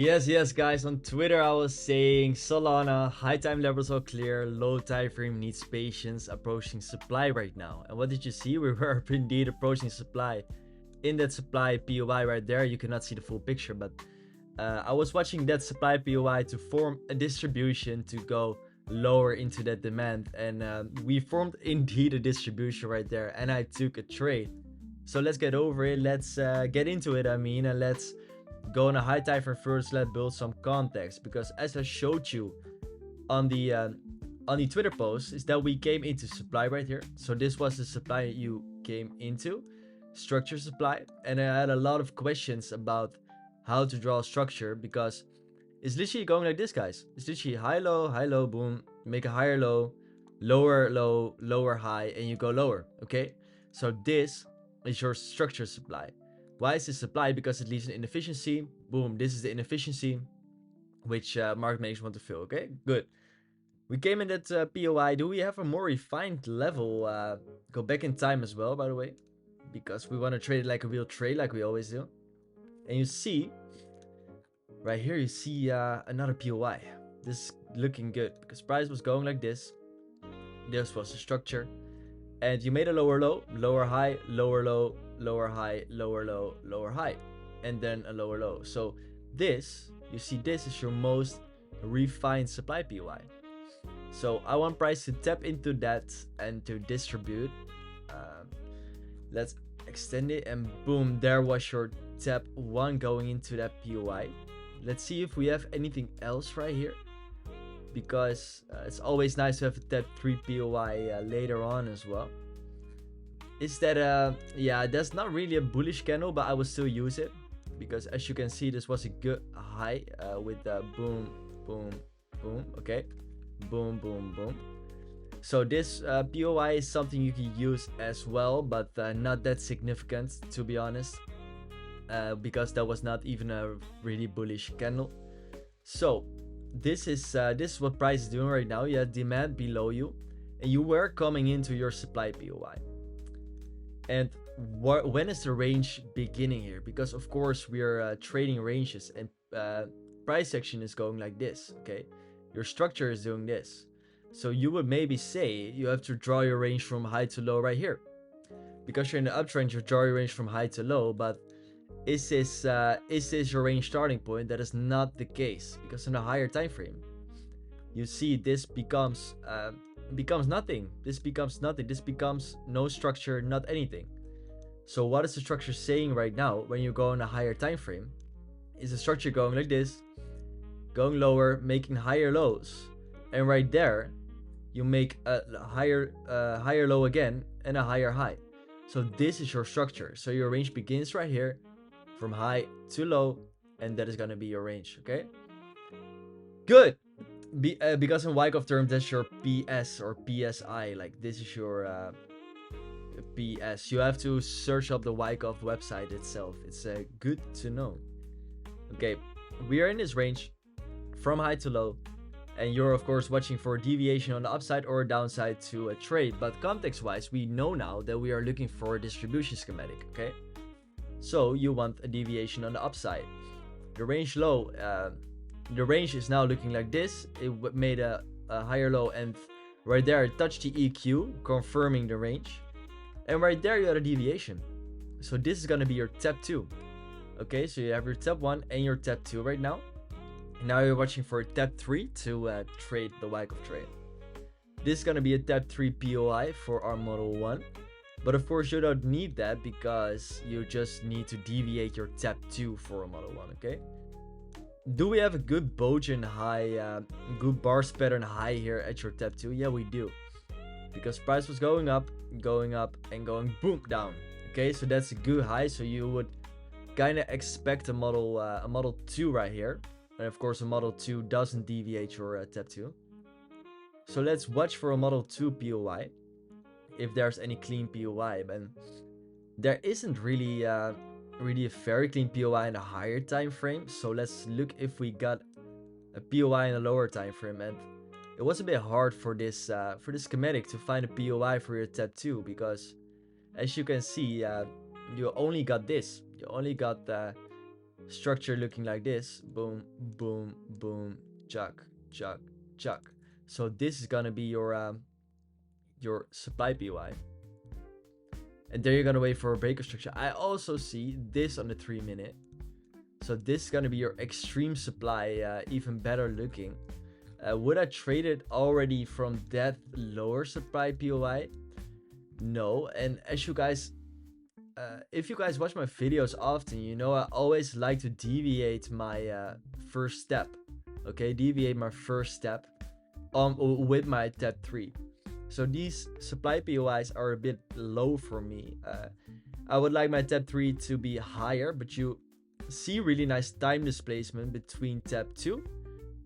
Yes, guys. On Twitter, I was saying Solana, high time levels are clear, low time frame needs patience, approaching supply right now. And what did you see? We were indeed approaching supply. In that supply POI right there, you cannot see the full picture, but I was watching that supply POI to form a distribution to go lower into that demand, and we formed indeed a distribution right there, and I took a trade. So let's get over it. Let's get into it. And let's go on a high time for first. Let's build some context because as I showed you on the Twitter post, is that we came into supply right here. So this was the supply you came into, structure supply, and I had a lot of questions about how to draw a structure because it's literally going like this, guys. It's literally high, low, boom. Make a higher low, lower high, and you go lower. Okay, so this is your structure supply. Why is this supply? Because it leaves an inefficiency. Boom, this is the inefficiency which market makers want to fill. Okay, good. We came in that POI. Do we have a more refined level? Go back in time as well, by the way, because we want to trade it like a real trade, like we always do. And you see, right here, you see another POI. This is looking good because price was going like this. This was the structure. And you made a lower low, lower high, lower low, lower high, lower low, lower high, and then a lower low. So this, you see, this is your most refined supply POI. So I want price to tap into that and to distribute. Let's extend it, and boom, there was your tap 1 going into that POI. Let's see if we have anything else right here, because it's always nice to have a tap 3 POI later on as well. Is that yeah, that's not really a bullish candle, but I will still use it because as you can see, this was a good high with boom, boom, boom. Okay, boom, boom, boom. So this POI is something you can use as well, but not that significant, to be honest, because that was not even a really bullish candle. So this is what price is doing right now. You have demand below you, and you were coming into your supply POI. And when is the range beginning here? Because of course we are trading ranges, and price action is going like this. Okay, your structure is doing this. So you would maybe say you have to draw your range from high to low right here, because you're in the uptrend. You draw your range from high to low, but is this your range starting point? That is not the case, because in a higher time frame, you see this becomes nothing. This becomes nothing. This becomes no structure, not anything. So what is the structure saying right now when you go on a higher time frame? Is the structure going like this, going lower, making higher lows, and right there you make a higher low again and a higher high. So this is your structure. So your range begins right here from high to low, and that is going to be your range. Okay, good. Because in Wyckoff terms, that's your PS or PSI. Like this is your PS. You have to search up the Wyckoff website itself. It's good to know. Okay, we are in this range from high to low, and you're of course watching for a deviation on the upside or downside to a trade. But context wise, we know now that we are looking for a distribution schematic. Okay, so you want a deviation on the upside. The range low, the range is now looking like this. It made a higher low, and right there it touched the EQ, confirming the range. And right there you had a deviation. So this is gonna be your tap 2. Okay, so you have your tap 1 and your tap 2 right now. Now you're watching for a tap 3 to trade the Wyckoff trade. This is gonna be a tap 3 POI for our model 1. But of course you don't need that, because you just need to deviate your tap 2 for a model 1, okay? Do we have a good Bojan high, good bars pattern high here at your tap 2? Yeah, we do. Because price was going up, and going boom down. Okay, so that's a good high. So you would kind of expect a model 2 right here. And of course a model 2 doesn't deviate your tap 2. So let's watch for a model 2 POI, if there's any clean POI. And there isn't really a very clean POI in a higher time frame. So let's look if we got a POI in a lower time frame. And it was a bit hard for this schematic to find a POI for your tap 2, because as you can see, you only got this. You only got structure looking like this. Boom, boom, boom, chuck, chuck, chuck. So this is gonna be your supply POI. And there you're gonna wait for a breaker structure. I also see this on the 3-minute. So this is gonna be your extreme supply, even better looking. Would I trade it already from that lower supply POI? No. And as you guys, if you guys watch my videos often, you know I always like to deviate my first step. Okay, deviate my first step with my TEP 3. So these supply POIs are a bit low for me. I would like my TEP 3 to be higher, but you see really nice time displacement between TEP 2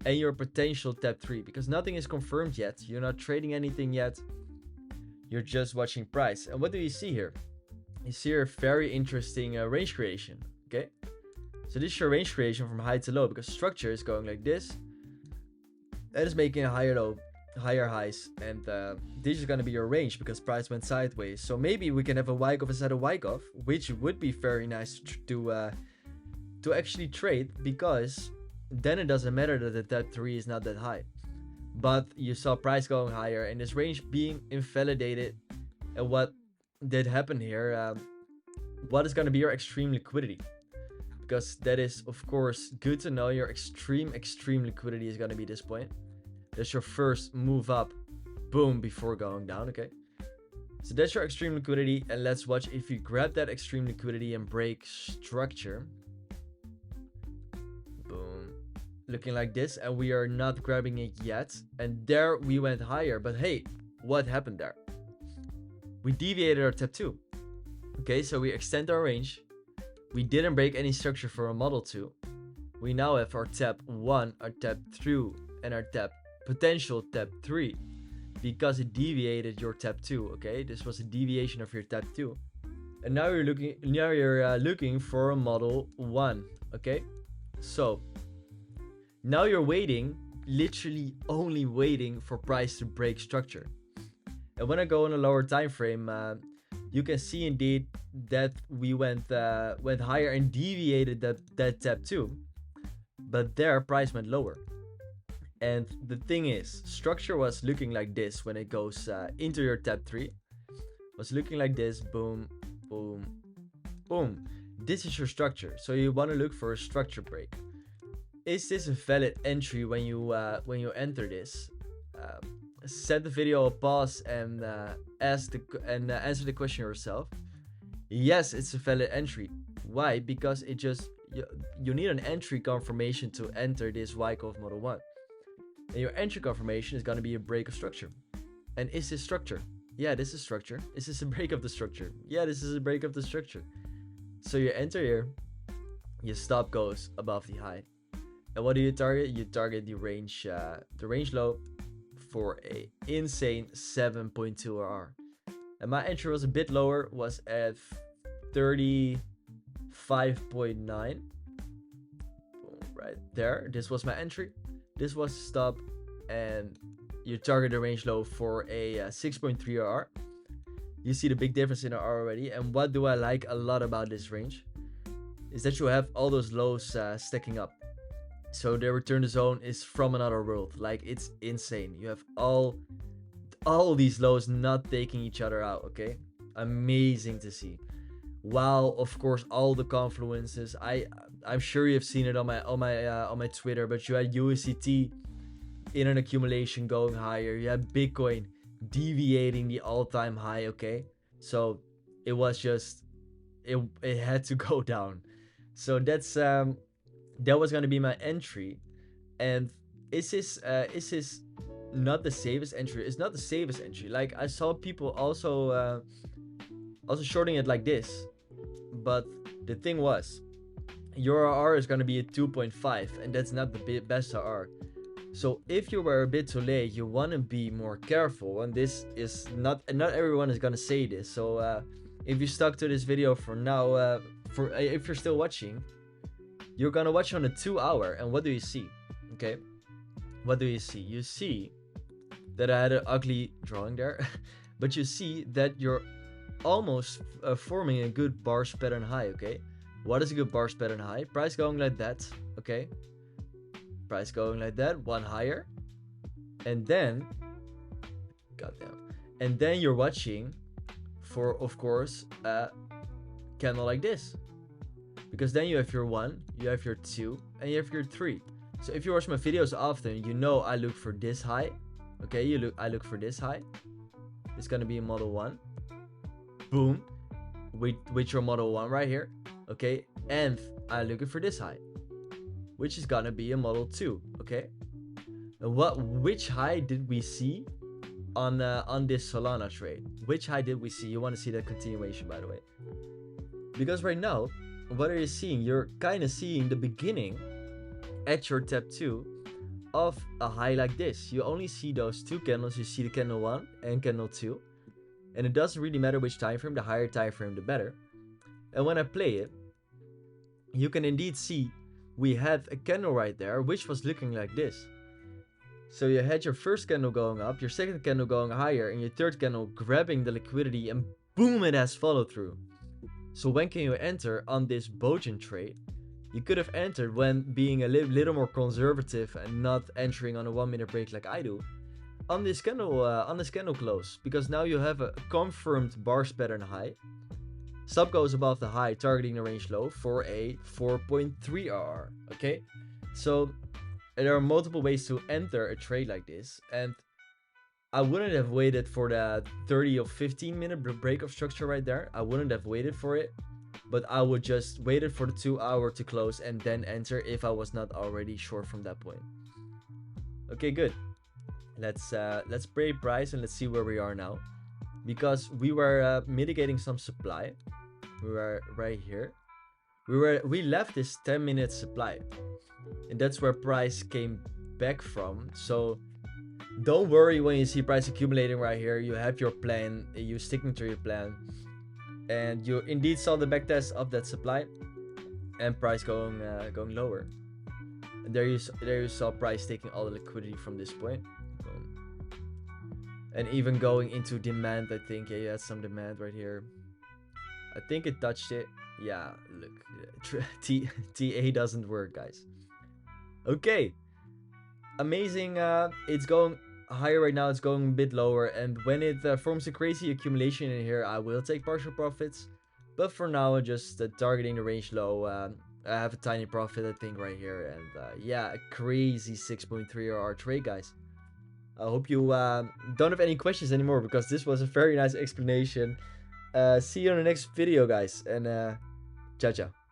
and your potential TEP 3, because nothing is confirmed yet. You're not trading anything yet. You're just watching price. And what do you see here? You see here a very interesting range creation. Okay, so this is your range creation from high to low, because structure is going like this. That is making a higher low, higher highs, and this is going to be your range because price went sideways. So maybe we can have a Wyckoff instead of Wyckoff, which would be very nice to actually trade, because then it doesn't matter that the TEP 3 is not that high. But you saw price going higher and this range being invalidated. And what did happen here? What is going to be your extreme liquidity? Because that is, of course, good to know. Your extreme liquidity is going to be this point. That's your first move up, boom, before going down, okay? So that's your extreme liquidity, and let's watch if you grab that extreme liquidity and break structure. Boom. Looking like this, and we are not grabbing it yet. And there we went higher, but hey, what happened there? We deviated our TEP 2. Okay, so we extend our range. We didn't break any structure for a model 2. We now have our TEP 1, our TEP 2, and our potential TEP 3, because it deviated your TEP 2. Okay, this was a deviation of your TEP 2, and now you're looking for a model 1. Okay, so now you're waiting, literally only waiting for price to break structure. And when I go on a lower time frame, you can see indeed that we went higher and deviated that TEP 2, but there price went lower. And the thing is, structure was looking like this when it goes into your TEP 3. Was looking like this, boom, boom, boom. This is your structure, so you want to look for a structure break. Is this a valid entry when you enter this? Set the video a pause and answer the question yourself. Yes, it's a valid entry. Why? Because it just you need an entry confirmation to enter this Wyckoff Model 1. And your entry confirmation is going to be a break of structure. And is this structure? Yeah, this is structure. Is this a break of the structure? Yeah, this is a break of the structure. So you enter here, your stop goes above the high. And what do you target? You target the range low for a insane 7.2 RR. And my entry was a bit lower, was at 35.9. Right there. This was my entry. This was stop, and you target the range low for a 6.3 RR. You see the big difference in RR already. And what do I like a lot about this range is that you have all those lows stacking up. So the return to zone is from another world. Like, it's insane. You have all these lows not taking each other out. Okay, amazing to see. While of course all the confluences, I'm sure you've seen it on my Twitter, but you had USDT in an accumulation going higher. You had Bitcoin deviating the all-time high. Okay, so it was just it had to go down. So that's that was gonna be my entry. And is this not the safest entry? It's not the safest entry. Like, I saw people also shorting it like this, but the thing was, your RR is gonna be a 2.5, and that's not the best RR. So if you were a bit too late, you want to be more careful. And this is not everyone is gonna say this. So if you stuck to this video for now, if you're still watching, you're gonna watch on a 2 hour. And what do you see? Okay, what do you see? You see that I had an ugly drawing there, but you see that you're almost forming a good bars pattern high. Okay, What is a good bar pattern high? Price going like that. Okay. Price going like that. One higher. And then, goddamn. And then you're watching for, of course, a candle like this. Because then you have your 1, you have your 2, and you have your 3. So if you watch my videos often, you know I look for this high. Okay, I look for this high. It's gonna be a model 1. Boom. With your model 1 right here. Okay, and I'm looking for this high, which is gonna be a model 2. Okay. And which high did we see on this Solana trade? Which high did we see? You want to see that continuation, by the way. Because right now, what are you seeing? You're kind of seeing the beginning at your tab 2 of a high like this. You only see those 2 candles. You see the candle 1 and candle 2. And it doesn't really matter which time frame. The higher time frame, the better. And when I play it, you can indeed see we had a candle right there, which was looking like this. So you had your first candle going up, your second candle going higher, and your third candle grabbing the liquidity, and boom, it has followed through. So when can you enter on this Bojan trade? You could have entered when being a little more conservative and not entering on a 1 minute break like I do. On this candle close, because now you have a confirmed bars pattern high. Sub goes above the high, targeting the range low for a 4.3 RR. Okay, so there are multiple ways to enter a trade like this, and I wouldn't have waited for the 30 or 15 minute break of structure right there. I wouldn't have waited for it, but I would just waited for the 2 hour to close and then enter if I was not already short from that point. Okay, good. Let's break price and let's see where we are now, because we were mitigating some supply. We were right here. We left this 10 minute supply, and that's where price came back from. So don't worry when you see price accumulating right here. You have your plan, you sticking to your plan, and you indeed saw the backtest of that supply and price going lower. And there you saw price taking all the liquidity from this point. And even going into demand, I think. Yeah, you had some demand right here. I think it touched it. Yeah, look. TA doesn't work, guys. Okay. Amazing. It's going higher right now. It's going a bit lower. And when it forms a crazy accumulation in here, I will take partial profits. But for now, just targeting the range low. I have a tiny profit, I think, right here. And yeah, a crazy 6.3 RR trade, guys. I hope you don't have any questions anymore, because this was a very nice explanation. See you in the next video, guys, and ciao ciao.